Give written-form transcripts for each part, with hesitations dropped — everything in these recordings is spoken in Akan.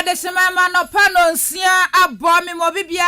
de semama no panonsia abomi mobibia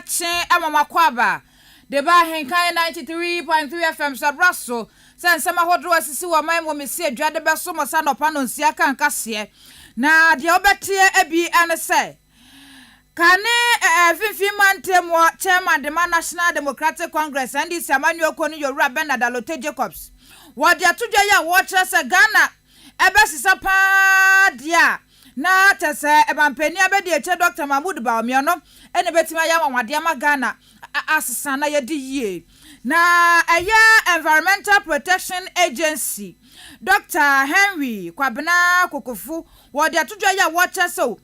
chen amamakwaba de ba Ahenkan 93.3 FM sabraso sensema hodro asisi wo man mo mesi adwade beso mo sa no panonsia Akan Kaseibo na de obetie abi ene se kane fifi mantemo chairman the National Democratic Congress and this Emmanuel Okonu Yorua Bernard Alote Jacobs wo de atudwa ya wo kire se Ghana ebesisa pa dia na tese ebampeni abedi eche Dr. Mahmoud Bawumia no ene betima ya wanwade ama Ghana asesa na yedi yie na Environmental Protection Agency Dr. Henry Kwabena Kokofu wodi atudwa ya watcha so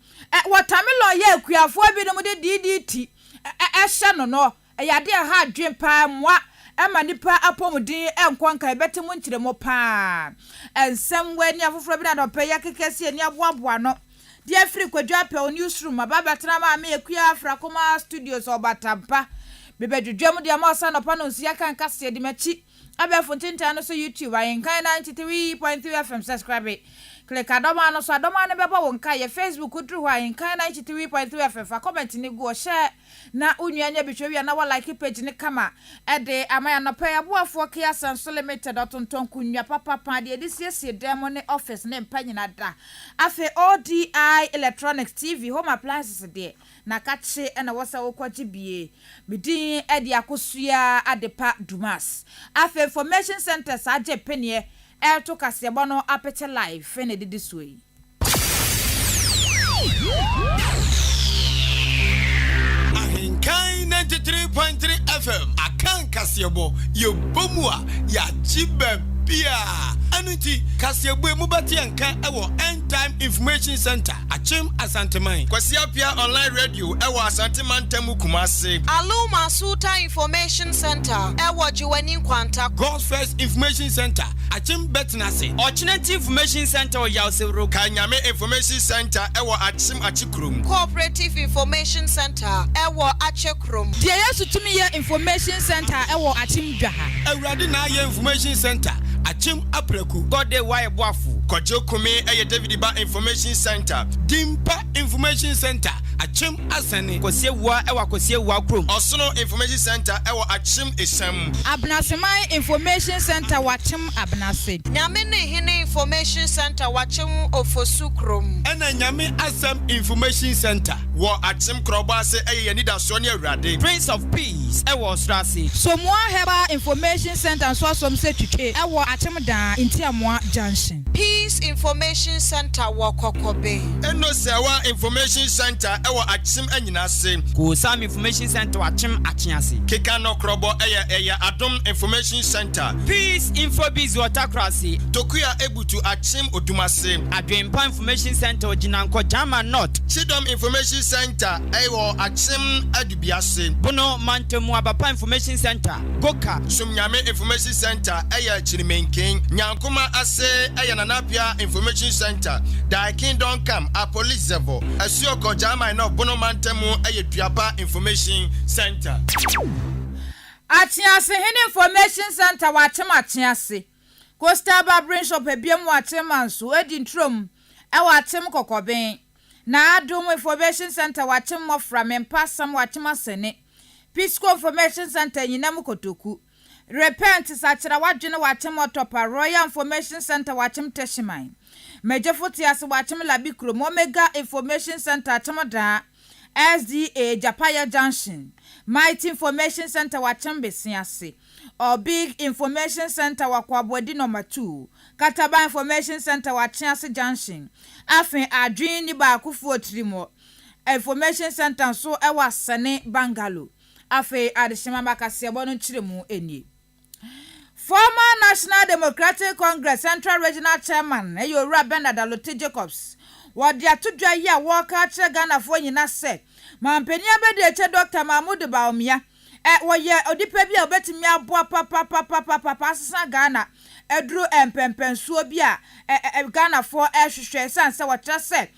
watermelon ye akuafo bi no de DDT ehye no yade ha adwen pa mwa ema nipa apomudin enkwanka ebetemu nkiremo pa ensem wani afoforo bi na do pe ya kekese ani aboaboa no de afri kwadwa pe o newsroom ababatena ma me akua afra koma studios obatampa bebedwedwam de amasa no pa no nsi Akan Kaseibo de machi abefo ntinta no so YouTube Ahenkan 93.3 FM subscribe click adoma no so adoma ne beba wonka ye Facebook udru ho Ahenkan 93.3 FM comment ni go share na unuanya bitwe na wa like page ni kama ede amaya no pa aboafo kia sanso limited otonton kunwa papa pa de edisiesie demo ne office ne mpanyina da afi ODI Electronics TV home appliances de na kache na wasa wokwaji bie midin ede akosua adepa dumas afi information center saje penie to Kaseibo no apete live ene didi suyi Ahenkan 93.3 FM Akan Kaseibo yo bomua ya jibebia anuti Kaseibo mubati anka ewo End Time Information Center achim Asanteman Kwasiapia online radio ewo Asanteman temu Kumase Aluma Suta Information Center ewo Jiwani Kwanta God's First Information Center achim Betnase Alternative Information Center Yawsewro Kanyame Information Center ewo achim Achikrum Cooperative Information Center ewo Achekrum de yesutumi ye Information Center ewo achim dwaha Awurade na ye Information Center achim Apreku Gode Waye Boafu Kojo Kumi eye David Ba Information Center Dimpa Information Center achim Asane Kosiewa ewa Kosiewa Krom Osono Information Center ewo achim Esam Abnasemai Information Center wachim Abnase Nyame ne hene Information Center wachim Ofosukrom Ena Nyame Asam Information Center wo achim Krobase eye nida so ne Awurade Prince of Peace ewa Strase Somwa Heba Information Center so som se twetwe ewo achim dan Intiamwa Junction Peace Information Center Wakokobe Eno Sewa Information Center ewo achim anyinase Kusam Information Center wachim Achiase Keka no krobo eye Adom Information Center Peace Infobiz Watakrase Tokuya Ebutu achim Odumase Adwempa Information Center Jinanko Jama North Chidom Information Center ewo achim Adubiase Bono Mantemu Abapa Information Center Goka Sumnyame Information Center eye Chirimenken Nyankuma ase eye Nanapia Information Center Da Kingdom Come a Police Zevo Asioko Jama no Bono Mantemu eye Duapa Information Center Achiase hene Information Center wachim Achiase Coastal Barbering Shop ebiem wachim anso edi ntrom wachim Kokoben na Adom Information Center wachim Mofra mempa sam wachim Asene Pisco Information Center nyinam Kotoku Repent sachira wadwene wachim Otopa Royal Information Center wachim Teshiman Mejefotiase wachim Labikro Omega Information Center atomada SDA Japaya Junction Mighty Information Center wachim Besiase or Big Information Center wakwabodi number 2 Kataba Information Center wachiase Junction afen adwin ni ba akufu otrimo Information Center so ewa Sane Bangalo afen adeshima Kaseibo no chiremu eni Former National Democratic Congress Central Regional Chairman Yorua Bernard Alote Jacobs wodi atudwa yi a woka kire Ghana fo nyina se mampeni abedi eche Dr. Mahmoud Bawumia woye odipa bi a obetimi aboa papa asesa Ghana edru empempensuo bi a Ghana fo hwehwe sanse wotra se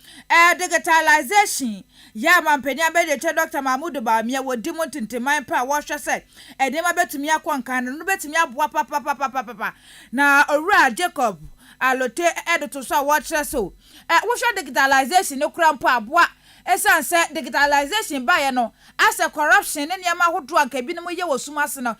digitalization ya mampeni abedi eche Dr. Mahmoud Bawumia wodi montinteman pa wo hwe se edema betimi akwankan no betimi aboa papa na Owura Jacob alote edo so watch so wo hwe digitalization ne kura mpo aboa esan se digitalization ba ye no as a corruption ne niam ahodo anka bi ne mo ye wosuma se no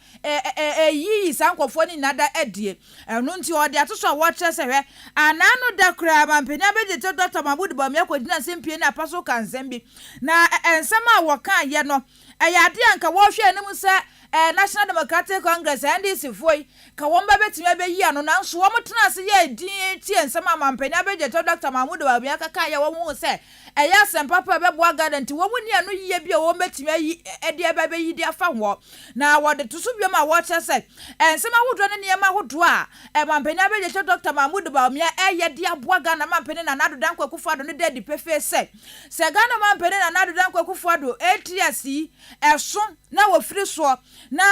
yi sankofo ni nada edie enu nti ode atoso watch se hwe anano da kura mampeni abeje to Dr. Mahmoud Bawumia kodina sempie na paso kanzembi na ensema wo kan ye no ayade anka wo hwe ne mu se National Democratic Congress NDC foi ka womba betimi abeyi ano nanso wo motena se ye din tie nsema mampeni abeje to Dr. Mahmoud Bawumia kaka ye wo mu se eya sempapa beboa garden ti wo mu ni ano yiye bi wo betimi ayi ede abeyi di afa ho na wode tusu biom a wo che se ensema hodo ne niam ahodo a mampeni abeje to Dr. Mahmoud Bawumia eye di aboa Ghana mampeni na nado dan kwakufu ado ne dedi pefe se Ghana mampeni na nado dan kwakufu ado ATC eso na wo firi so na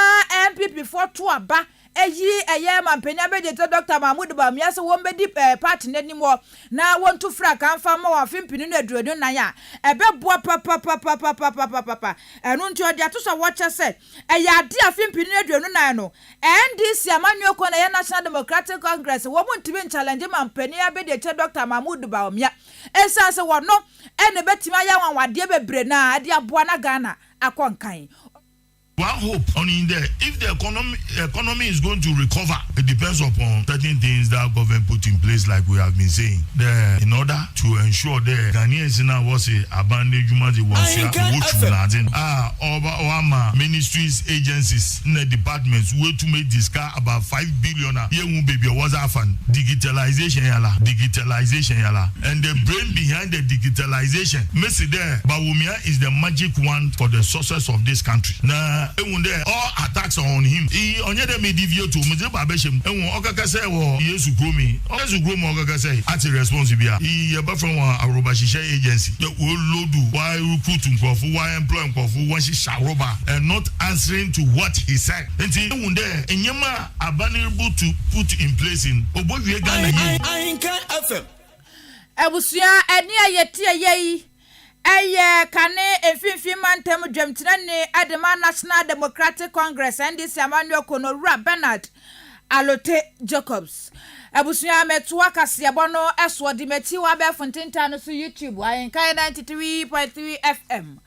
MPP for to aba eyi eye mampeni abeje to Dr. Mahmoud Bawumia se won bedi party n'anim ho na won to fra kan fa ma wa fimpini na aduodo nan ya ebeboa papa enu nti odi atoso watch se eye ade afimpini na aduodo nan no NDC amanyo ko na ye National Democratic Congress wo mu ntimi challenge mampeni abeje to Dr. Mahmoud Bawumia esa se wo no ene betima ya wanwade bebre na ade aboa na Ghana akonkan. One hope on in there, if the economy is going to recover, it depends upon certain things that government put in place, like we have been saying. In order to ensure that Ghanaians now was a abandoned human ministries, agencies, departments, way to make this car about 5 billion. Here baby was often digitalization, and the brain behind the digitalization, Messi there, Bawumia is the magic one for the success of this country. Now. All attacks are on him. He on the medivio to Mr. Babeshim. And Okakase or Yesu Gromi. Yesu Gromi Okakase at a responsibility. He about from a Robashisha agency. The will load why recruiting for why employing for one sharoba and not answering to what he said. And see there and Yama available to put in place in Obovia Ghana. Ahenkan FM. Ebusia eni ayetie yei. Eye kane efifi mantem dwemtenane Adema National Democratic Congress NDC Emmanuel Konowura Bernard Alote Jacobs Abusuya Metua Kaseibo no eso di meti wa be fontinta no so YouTube Ahenkan 93.3 FM.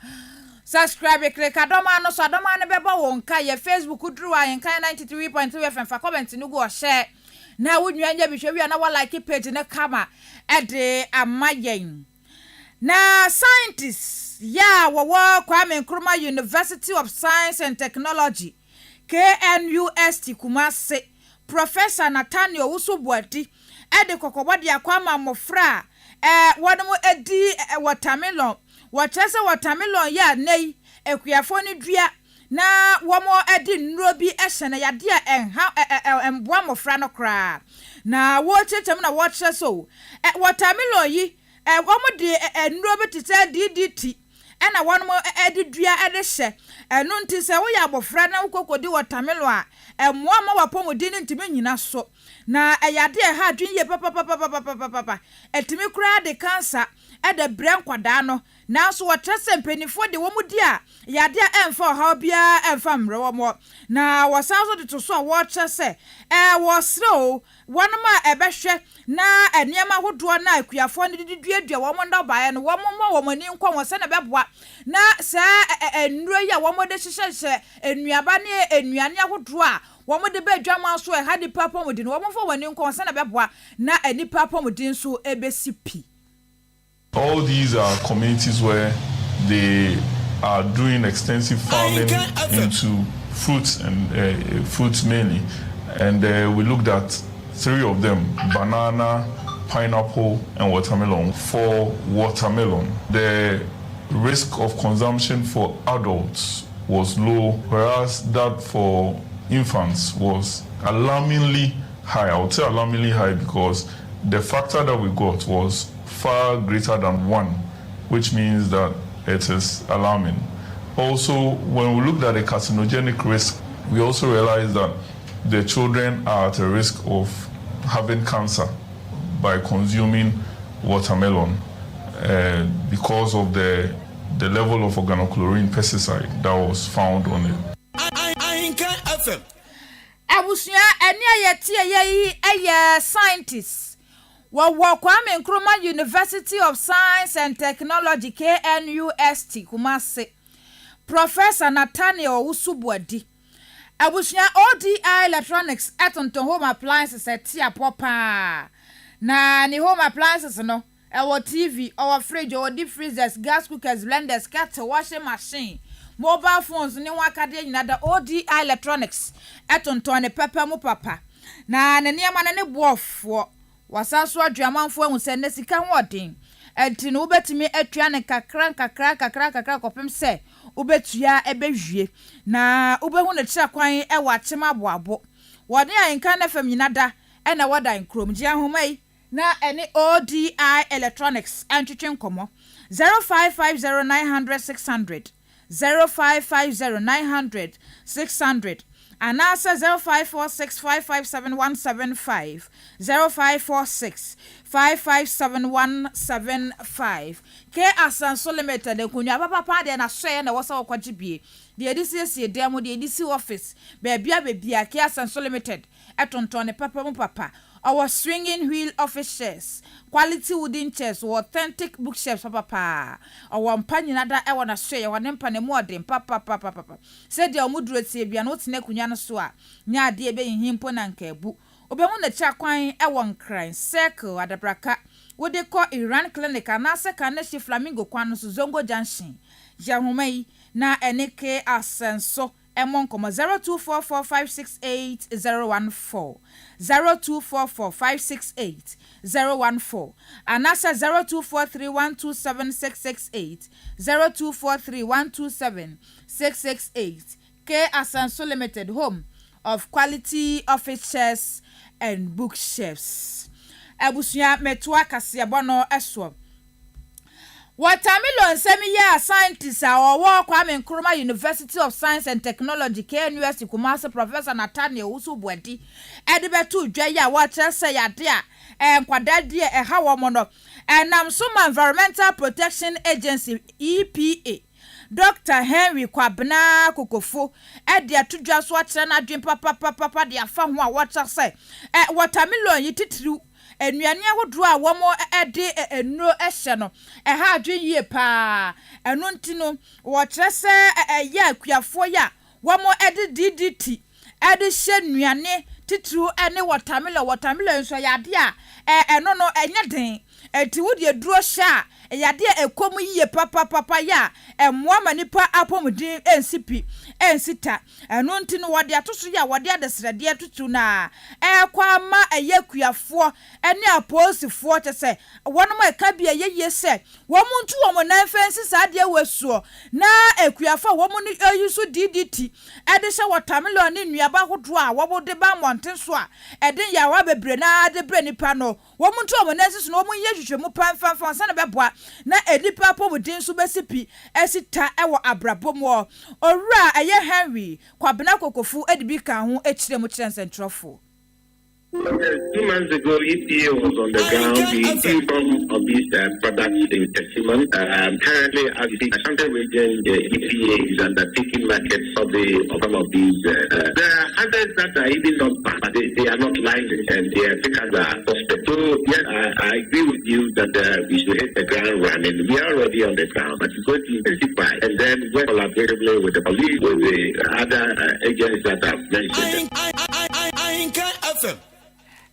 Subscribe click adoma no so adoma ne beba won ka ye Facebook duru Ahenkan 93.3 FM fa comment no go share na wunwa nya bihwe na wa like page ne kama ede amayen. Na scientists wo Kwame Nkrumah University of Science and Technology KNUST Kumasi Professor Nathaniel Usubuadi ede kokobodi akwama mofra wonmo edi watermelon wachese watermelon ya nei ekuyafo ni dua na womo edi nnuro bi ehene yade emboa mofra no kra na wo chechem na wo so watermelon yi womo de nnuro betise DDT ena wono edi dua ede hye enu nti se wo ya abofra na ukokodi watermelon a emmoa ma wapomodi ni ntimi nyina so na eyade ha adwen ye papa etimi kura de cancer ede bran kwada no na so wotrese mpenifo de womudi a yade emfa ha bia emfa mre womo na wosanso de to so wo trese wosro wonma ebehwe na eniema hodo na akuyafo ne diduadua womo ndabae no womo womani nkwa wose na beboa na sa ennuro ya womo de hyehye enuaba ne enuane ahodo a womo de badwama so ha di papa modin womo fo wani nkwa wose na beboa na eni papa modin so ebesipi. All these are communities where they are doing extensive farming into fruits and fruits mainly, and we looked at 3 of them: banana, pineapple, and watermelon. For watermelon, the risk of consumption for adults was low, whereas that for infants was alarmingly high. I would say alarmingly high because the factor that we got was far greater than 1, which means that it is alarming. Also, when we looked at the carcinogenic risk, we also realized that the children are at a risk of having cancer by consuming watermelon because of the level of organochlorine pesticide that was found on it. Ahenkan FM. Abusuya eni ayetie ye scientists Kwame Nkrumah University of Science and Technology KNUST Kumasi. Professor Nathaniel Usubuadi. Abushia ODI Electronics etonton home appliances etia popa. Na ni home appliances no. Our TV, our fridge, our deep freezers, gas cookers, blenders, kettle, washing machine, mobile phones, ni wakade nyina ODI Electronics etonton ne papa mu papa. Na ne niam na ne boafo wasanso adwamanfo hu se ne sika hoden. Enti no betimi atua ne kakra kopem se ubetua ebehwie na ubehu ne kira kwan e wachema aboabo wode Ahenkan FM nyinada e na wada nkrom ji ahomai na ene ODI Electronics antwetwe nkomo 0550900600 0550900600 anasa 0546557175 0546557175 ke asanso limited kunwa papa de na soye na wosa okwagibie de edisi dem de edisi office bebia ke asanso limited etonton papa mu papa our swinging wheel offices quality wooden chairs authentic bookshelves papa our mpanyinada e wona soye wona mpa ne modern papa said de omuduro tie bia no tene kunwa no so a nya ade ebe himpo na nkabu obemu na cha kwan e won kran circle adabraka wode ko Iran clinic anase kaneshi flamingo kwan so zongo junction jahomai na eneke asenso emon komo 0244568014 0244568014 anase 0243127668 0243127668 ke asenso limited home of quality office chairs and bookshelves. Abusuya Metua Kaseibo no eso. Watermelon semi ya scientist awo Kwame Nkrumah University of Science and Technology KNUST Kumasi Professor Nathaniel Usubuadi edibetu dwa ya wacha say ade a nkwadade e ha wo mo no enam so Environmental Protection Agency EPA Dr. Henry Kwabena Kokofo edi atudwa so akere na adwen papa de afa ho a wacha say watermelon yititiru enuane ahodo a womo ede enuro ehye no ha adwen yie pa enu ntino wo kire se ya akuafo ya womo ede DDT ede hye nuane titiru ene watermelon so ya de a eno no enye den enti wo de duro hye a yade ekomu yie papa ya emmoa manipa apomudin ensipi ensita enu ntino wode atoso ya wode adesrede tutu na kwa ma ayakuafo ene aposifo tese wonmo eka bia yeye se womuntu womo na fensi sade wesuo na akuafo womo ni ayusu DDT ede hye watermelon ni nuaba hodo a wobode ba monten so a ede ya wa bebre na de bre nipa no womuntu womo na sisu no womo yehwehwemu panfanfan sana beboa na edipa apomudin so besipi esita ewo abrabomo owura aye Henry Kwabena Kokofu edibi kan ho ekire mu kire nsentrofo. 2 months ago, EPA was on the ground. The income of these products in Tessimon. Currently, as the Ashanti region, the EPA is undertaking market survey of some of these. There are others that are even not bad, but they are not licensed and their figures are suspect. So, yes, I agree with you that we should hit the ground running. We are already on the ground, but it's going to intensify and then work collaboratively with the police, with the other agents that I've mentioned. Ahenkan FM.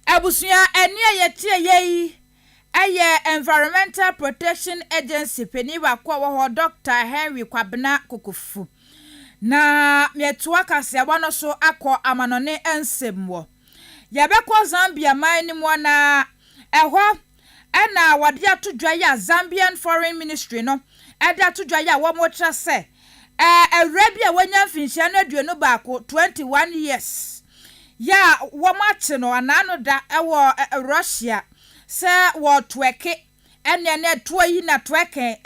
Abusuya eni ayetie yei aye Environmental Protection Agency peniwa kwa wo Dr. Henry Kwabena Kokofu na Metua Kaseibo no so akọ amanone ensemwo yabekọ Zambia mine mu na ehọ ena wade atodwa ya Zambian Foreign Ministry no ade atodwa ya wo mo tra se Arabia wanya finhia na aduonu baako 21 years ya womache no anano da ewo Russia se wo tweke ene ne toyi na tweke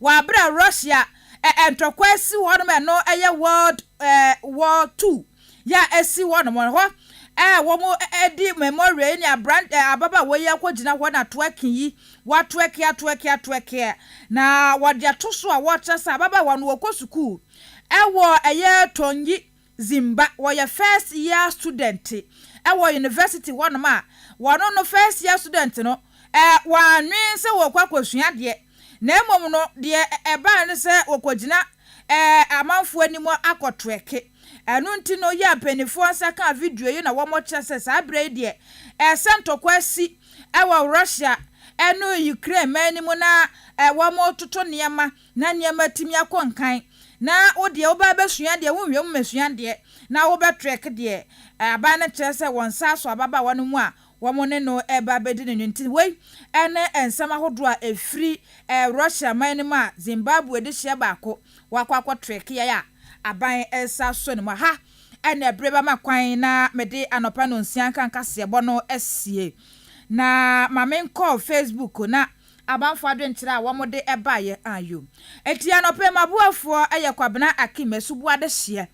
wa bra Russia entokwasi won me no eye World War 2 ya esi won mo ho wo mo edi memorial ni brand ababa wo ye kwogina ho na tweke yi wa tweke na wode atoso a wo trasa ababa wa no wokosuku ewo eye tonyi Zimba was your first year student ɛwɔ university wonoma wono no first year student no wanwen se wokwakosua de na emom no de eba ne se wokogina amanfo animo akotreke enu nti no ya penifo asaka video yi na wo mo kyese sa abre de sentokwa si ewo Russia enu Ukraine manimu na wo mo toto niema na niema timi akonkan na wo de wo ba besua de wo hwem mesua de na wo betrek de aba ne kyese won sa so ababa wonu mu a wo ne no eba bedi ne nti we ene ensama hodo a efri Russia manimu a Zimbabwe de hye baako wakwa trek ya aban esa so ne ma ha ene breba makwan na mede anopa no nsia kan kasebo no esie na mamen call Facebook na abanfo adwenkyere a womode ebaye ayo eti anopa mabuafo ayakwabena akimesubu ade hye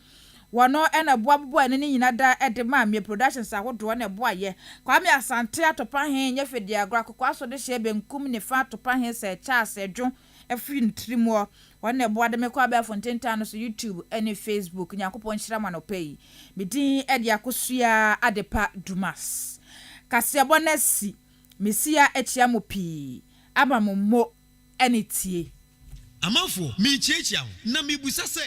wono ena boaboa ne nyina da ede ma me productions ahodo na boaye kwame asante atopa hen nya fedi agora kokwaso de hye benkum ne fa atopa hen se cha sedwo efi ntrimo wona boade me kwa ba fontenta no so YouTube ene Facebook nyakopon hyira ma no pay midin ede akosua adepa dumas Kaseibo nasi mesia echia mo pi aba mo ene tie amafo mi chiechia na mi busa se